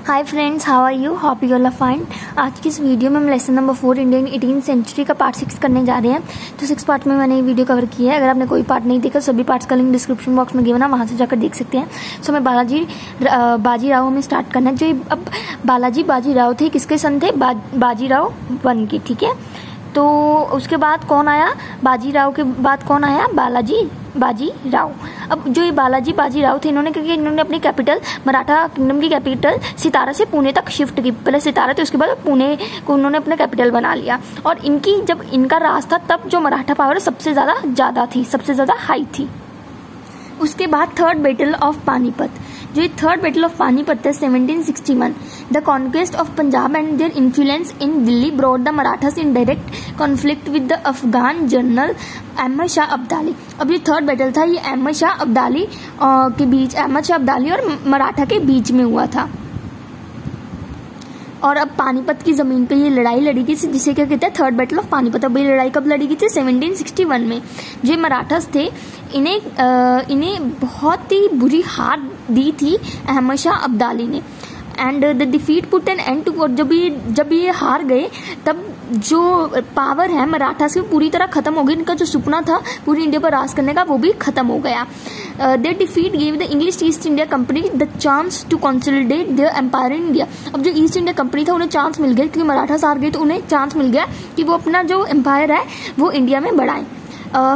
Hi friends, how are you? Hope you all are fine. आज की इस video में हम lesson number 4 Indian 18th century का पार्ट 6 करने जा रहे हैं। तो 6 पार्ट में मैंने ये वीडियो कवर किया है। अगर आपने कोई पार्ट नहीं देखा, सभी पार्ट्स का लिंक डिस्क्रिप्शन बॉक्स में गिवन है, वहाँ से जाकर देख सकते हैं। सो मैं बाजीराव हमें स्टार्ट करना है। जो अब बाजीराव थे, किसके सन थे? बाजीराव वन के, ठीक है। तो उसके बाद कौन आया? बाजीराव के बाद कौन आया? बाजीराव। अब जो ये बाजीराव थे, इन्होंने क्योंकि इन्होंने अपनी कैपिटल, मराठा किंगडम की कैपिटल सितारा से पुणे तक शिफ्ट की। पहले सितारा थे, उसके बाद पुणे को उन्होंने अपना कैपिटल बना लिया। और जब इनका राज था, तब जो मराठा पावर सबसे ज़्यादा थी, सबसे ज़्यादा हाई थी। उसके बाद थर्ड बैटल ऑफ पानीपत। जो ये थर्ड बैटल ऑफ पानीपत है 1761, the conquest of Punjab and their influence in Delhi brought the Marathas in direct conflict with the Afghan general Ahmad Shah Abdali. अब ये थर्ड बैटल था, ये अहमद शाह अब्दाली और मराठा के बीच में हुआ था। और अब पानीपत की जमीन पे ये लड़ाई लड़ी गई, जिसे क्या कहते हैं? Third battle of Panipat. अब ये लड़ाई कब लड़ी गई थी? 1761 में। जो मराठास थे, इन्हें बहुत ही बुरी हार दी थी अहमद शाह अब्दाली ने। And the defeat put an end to. जब ये हार गए, तब जो पावर है मराठा से पूरी तरह खत्म हो गई। इनका जो सपना था पूरी इंडिया पर राज करने का, वो भी खत्म हो गया। Their defeat give the English East India Company the chance to consolidate their empire in India. अब जो ईस्ट इंडिया कंपनी था, उन्हें चांस मिल गया, क्योंकि मराठा हार गए, तो उन्हें चांस मिल गया कि वो अपना जो एम्पायर है वो इंडिया में बढ़ाएं।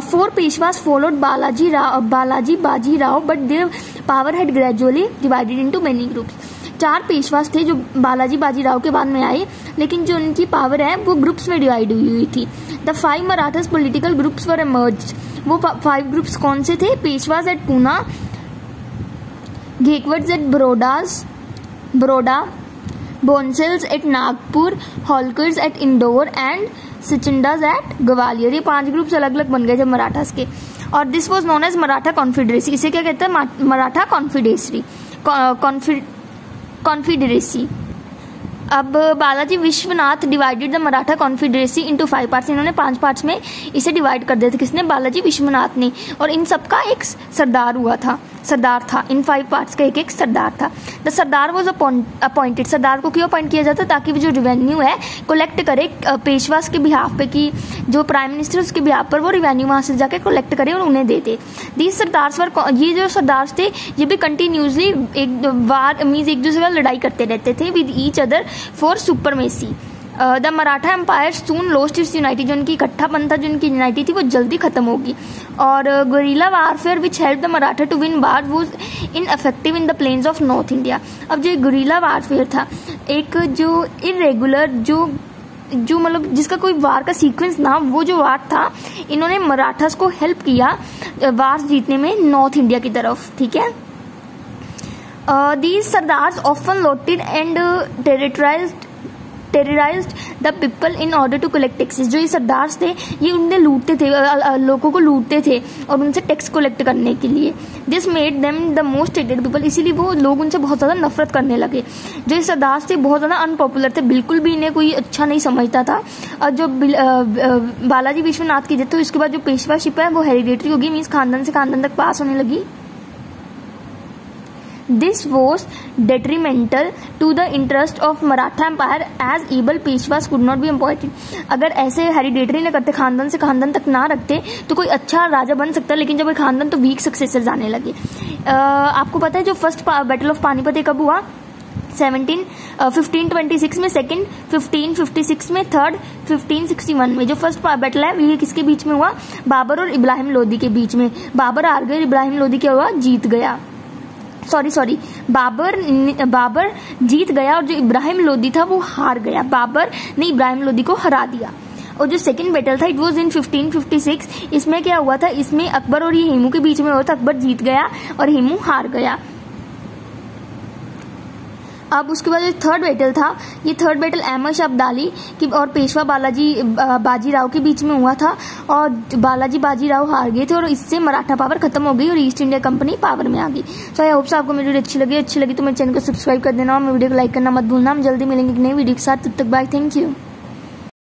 4 Peshwas followed Bajirao, but their power had gradually divided into many groups. 4 Peshwas थे जो बाजीराव के बाद में आए, लेकिन जो उनकी पावर है वो ग्रुप्स में डिवाइड हुई थी। The 5 Marathas political groups were emerged. वो 5 ग्रुप्स कौन से थे? Peshwas at Poona, Gaekwads at Baroda, Bhonsles at Nagpur, Holkars at Indore and Scindias at Gwalior. ये 5 ग्रुप्स अलग अलग बन गए थे मराठास के। और this was known as Maratha confederacy. इसे क्या कहते हैं? मराठा कॉन्फेडरेसी। अब Balaji Vishwanath divided the Maratha confederacy into 5 parts. इन्होंने 5 पार्ट्स में इसे डिवाइड कर दिया था। किसने? बालाजी विश्वनाथ ने। और इन सबका एक सरदार था। इन 5 पार्ट्स का एक सरदार था। The sardar was appointed. सरदार को क्यों अपॉइंट किया जाता? ताकि वो जो रेवेन्यू है कलेक्ट करे पेशवास के बिहाफ पे, कि जो प्राइम मिनिस्टर उसके बिहाफ पर वो रेवेन्यू वहां से जाके कलेक्ट करे और उन्हें दे दे। दीज सरदार्स वर, ये जो सरदार थे, ये भी कंटिन्यूसली एक दूसरे का लड़ाई करते रहते थे with each other for supremacy. The Maratha empire soon lost its unity. जो उनकी इकट्ठापन था, जो उनकी यूनाइटी थी, वो जल्दी खत्म होगी। और guerrilla warfare which help the Maratha to win war was ineffective in the plains of North India. अब जो गुरिल्ला वारफेयर था, एक जो इरेगुलर, जो मतलब जिसका कोई वार का सीक्वेंस ना, वो जो वार था, इन्होंने मराठास को हेल्प किया वार जीतने में नॉर्थ इंडिया की तरफ, ठीक है। These sardars often looted and terrorized the people in order to collect taxes। जो ये सरदार थे, ये उन्हें लूटते थे, लोगों को लूटते थे और उनसे टैक्स कलेक्ट करने के लिए। This made them the most hated people। इसीलिए वो लोग उनसे बहुत ज़्यादा नफरत करने लगे। जो ये सरदार थे बहुत ज़्यादा अनपॉपुलर थे, बिल्कुल भी इन्हें कोई अच्छा नहीं समझता था। और जो बालाजी विश्वनाथ की डेथ हुई, उसके बाद जो पेशवाशिप है वो हेरिडेटरी होगी, मीन्स खानदान से खानदान तक पास होने लगी। This was detrimental to the interest of Maratha Empire as able Peshwas could not be appointed। अगर ऐसे हेरिडेटरी न करते, खानदान से खानदान तक ना रखते, तो कोई अच्छा राजा बन सकता, लेकिन जब खानदान तो वीक सक्सेसर जाने लगे। आपको पता है जो फर्स्ट बैटल ऑफ पानीपत कब हुआ? 1526 में, सेकंड 1556 में, थर्ड 1561 में। जो फर्स्ट बैटल है ये किसके बीच में हुआ? बाबर और इब्राहिम लोदी के बीच में। बाबर हार गए, इब्राहिम लोदी क्या हुआ? जीत गया। सॉरी, बाबर जीत गया और जो इब्राहिम लोदी था वो हार गया। बाबर ने इब्राहिम लोदी को हरा दिया। और जो सेकंड बैटल था, इट वाज इन 1556। इसमें क्या हुआ था? इसमें अकबर और ये हेमू के बीच में हुआ था। अकबर जीत गया और हेमू हार गया। अब उसके बाद जो थर्ड बैटल था, ये थर्ड बैटल अहमद शाह अब्दाली की और पेशवा बाजीराव के बीच में हुआ था। और बाजीराव हार गए थे और इससे मराठा पावर खत्म हो गई और ईस्ट इंडिया कंपनी पावर में आ गई। सो आई होप से आपको मेरी वीडियो अच्छी लगी तो मेरे चैनल को सब्सक्राइब कर देना और मेरे वीडियो को लाइक करना मत भूलना। हम जल्दी मिलेंगे एक नई वीडियो के साथ। तब तक बाय, थैंक यू।